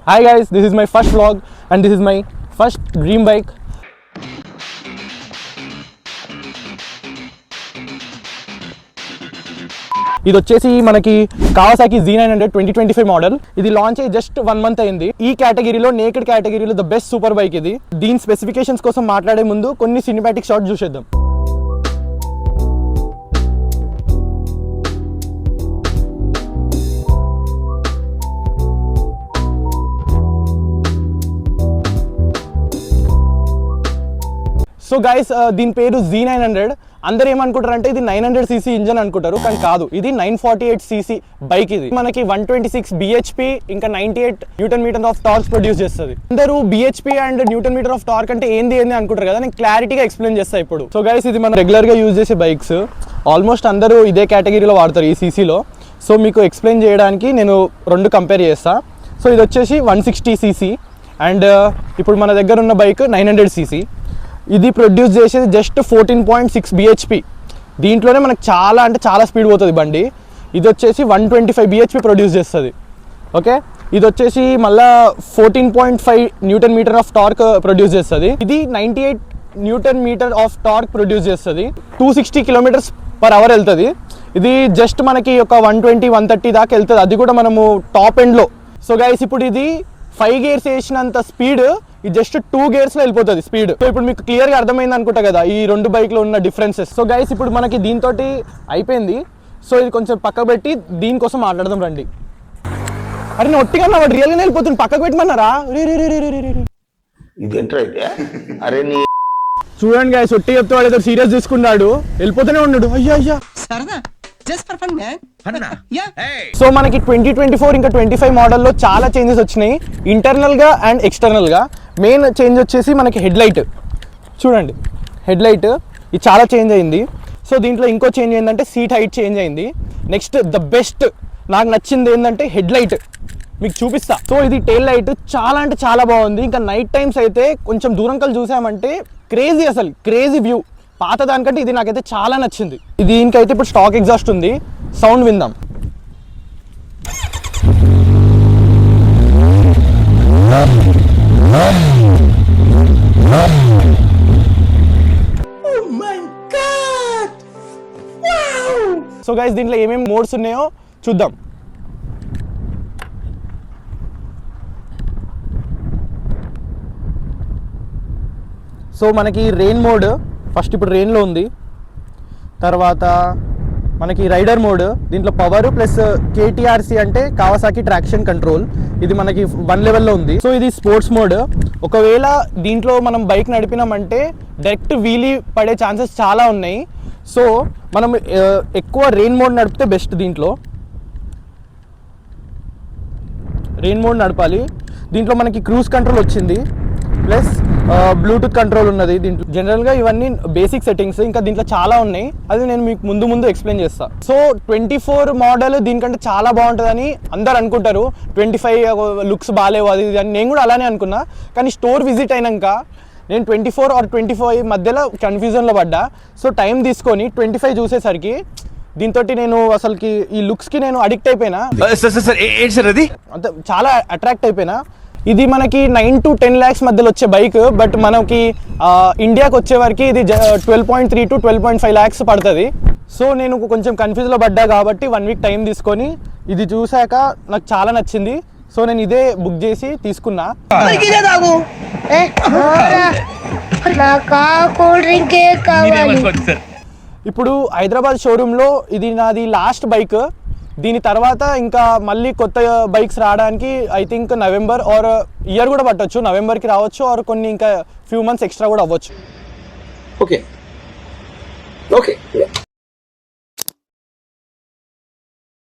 Hi guys, this is my first vlog and this is my first dream bike. ఇది వచ్చేసి మనకి Kawasaki Z900 2025 model. ఇది launch అయ్యి just 1 month అయింది. ఈ కేటగిరీలో నేకెడ్ కేటగిరీలో ద బెస్ట్ సూపర్ బైక్ ఇది. దీని స్పెసిఫికేషన్స్ కోసం మాట్లాడే ముందు కొన్ని సినిమాటిక్ షాట్స్ చూసేద్దాం. సో గైస్ దీని పేరు Z900. అందరు ఏమనుకుంటారు అంటే ఇది 900cc ఇంజన్ అనుకుంటారు, కానీ కాదు. ఇది 948cc బైక్. ఇది మనకి 126 bhp ఇంకా 98 newton metre of torque produce చేస్తుంది. అందరూ bhp and newton metre of torque అంటే ఏంది అనుకుంటారు కదా, నేను క్లారిటీగా ఎక్స్ప్లెయిన్ చేస్తా ఇప్పుడు. సో గైస్ ఇది మనం రెగ్యులర్ గా యూజ్ చేసే బైక్స్. ఆల్మోస్ట్ అందరూ ఇదే కేటగిరీలో వాడతారు ఈ సీసీలో. సో మీకు ఎక్స్ప్లెయిన్ చేయడానికి నేను రెండు కంపేర్ చేస్తా. సో ఇది వచ్చేసి 160cc అండ్ ఇప్పుడు మన దగ్గర ఉన్న బైక్ 900cc. ఇది ప్రొడ్యూస్ చేసేది జస్ట్ 14.6 bhp. దీంట్లోనే మనకు చాలా స్పీడ్ పోతుంది బండి. ఇది వచ్చేసి 125 bhp ప్రొడ్యూస్ చేస్తుంది. ఓకే, ఇది వచ్చేసి మళ్ళీ 14.5 newton metre of torque produce చేస్తుంది. ఇది 98 newton metre of torque produce చేస్తుంది. 260 km/h వెళ్తుంది. ఇది జస్ట్ మనకి ఒక 120-130 దాకా వెళ్తుంది, అది కూడా మనము టాప్ ఎండ్లో. సో గైస్ ఇప్పుడు ఇది 5 గేర్స్ వేసినంత స్పీడ్ ఇది జస్ట్ 2 గేర్స్లో వెళ్ళిపోతుంది స్పీడ్. సో ఇప్పుడు మీకు క్లియర్గా అర్థమైంది అనుకుంటా కదా ఈ రెండు బైక్లో ఉన్న డిఫరెన్సెస్. సో గైస్ ఇప్పుడు మనకి దీంతో అయిపోయింది. సో ఇది కొంచెం పక్కకు పెట్టి దీనికోసం మాట్లాడదాం రండి. అరే నేను ఒట్టిగా వాడు రియల్గా వెళ్ళిపోతుంది, పక్కకు పెట్టమన్నారా? చూడండి గైస్, ఒట్టి చెప్తే వాడు ఏదో సీరియస్ తీసుకున్నాడు, వెళ్ళిపోతూనే ఉన్నాడు. అయ్యా సో మనకి 2024 ఇంకా 25 మోడల్లో చాలా చేంజెస్ వచ్చినాయి, ఇంటర్నల్ గా అండ్ ఎక్స్టర్నల్ గా. మెయిన్ చేంజ్ వచ్చేసి మనకి హెడ్ లైట్. చూడండి హెడ్ లైట్ ఇది చాలా చేంజ్ అయింది. సో దీంట్లో ఇంకో చేంజ్ ఏంటంటే సీట్ హైట్ చేంజ్ అయింది. నెక్స్ట్ ద బెస్ట్ నాకు నచ్చింది ఏంటంటే హెడ్ లైట్, మీకు చూపిస్తా. సో ఇది టెయిల్ లైట్ చాలా అంటే చాలా బాగుంది. ఇంకా నైట్ టైమ్స్ అయితే కొంచెం దూరం కల్ చూసామంటే క్రేజీ, అసలు క్రేజీ వ్యూ. పాత దానికంటే ఇది నాకైతే చాలా నచ్చింది. దీనికైతే ఇప్పుడు స్టాక్ ఎగ్జాస్ట్ ఉంది, సౌండ్ విందాం. సో గైస్ దీంట్లో ఏమేమి మోడ్స్ ఉన్నాయో చూద్దాం. సో మనకి రెయిన్ మోడ్ ఫస్ట్ ఇప్పుడు రెయిన్లో ఉంది. తర్వాత మనకి రైడర్ మోడ్, దీంట్లో పవర్ ప్లస్ KTRC అంటే కావాసాకి ట్రాక్షన్ కంట్రోల్, ఇది మనకి 1 లెవెల్లో ఉంది. సో ఇది స్పోర్ట్స్ మోడ్. ఒకవేళ దీంట్లో మనం బైక్ నడిపినామంటే డైరెక్ట్ వీలీ పడే ఛాన్సెస్ చాలా ఉన్నాయి. సో మనం ఎక్కువ రెయిన్ మోడ్ నడిపితే బెస్ట్. దీంట్లో రెయిన్ మోడ్ నడపాలి. దీంట్లో మనకి క్రూజ్ కంట్రోల్ వచ్చింది, ప్లస్ బ్లూటూత్ కంట్రోల్ ఉన్నది. దీంట్లో జనరల్గా ఇవన్నీ బేసిక్ సెట్టింగ్స్, ఇంకా దీంట్లో చాలా ఉన్నాయి, అది నేను మీకు ముందు ఎక్స్ప్లెయిన్ చేస్తాను. సో 24 మోడల్ దీనికంటే చాలా బాగుంటుందని అందరు అనుకుంటారు. 25 లుక్స్ బాగాలేవు అది అని నేను కూడా అలానే అనుకున్నా. కానీ స్టోర్ విజిట్ అయినాక నేను 24 or 25 మధ్యలో కన్ఫ్యూజన్లో పడ్డా. సో టైం తీసుకొని 25 చూసేసరికి దీంతో నేను అసలుకి ఈ లుక్స్కి నేను అడిక్ట్ అయిపోయినా, అంత చాలా అట్రాక్ట్ అయిపోయినా. ఇది మనకి 9 to 10 lakhs మధ్యలో వచ్చే బైక్, బట్ మనకి ఇండియాకి వచ్చే వరకు ఇది 12.3 to 12.5 lakhs పడుతుంది. సో నేను కొంచెం కన్ఫ్యూజ్లో పడ్డా కాబట్టి 1 week టైం తీసుకొని ఇది చూసాక నాకు చాలా నచ్చింది. సో నేను ఇదే బుక్ చేసి తీసుకున్నా. ఇప్పుడు హైదరాబాద్ షోరూంలో ఇది నాది లాస్ట్ బైక్. దీని తర్వాత ఇంకా మళ్ళీ కొత్త బైక్స్ రావడానికి I think November are year కూడా పట్టొచ్చు. నవంబర్కి రావచ్చు ఆర్ కొన్ని ఇంకా ఫ్యూ మంత్స్ ఎక్స్ట్రా కూడా అవ్వచ్చు. ఓకే.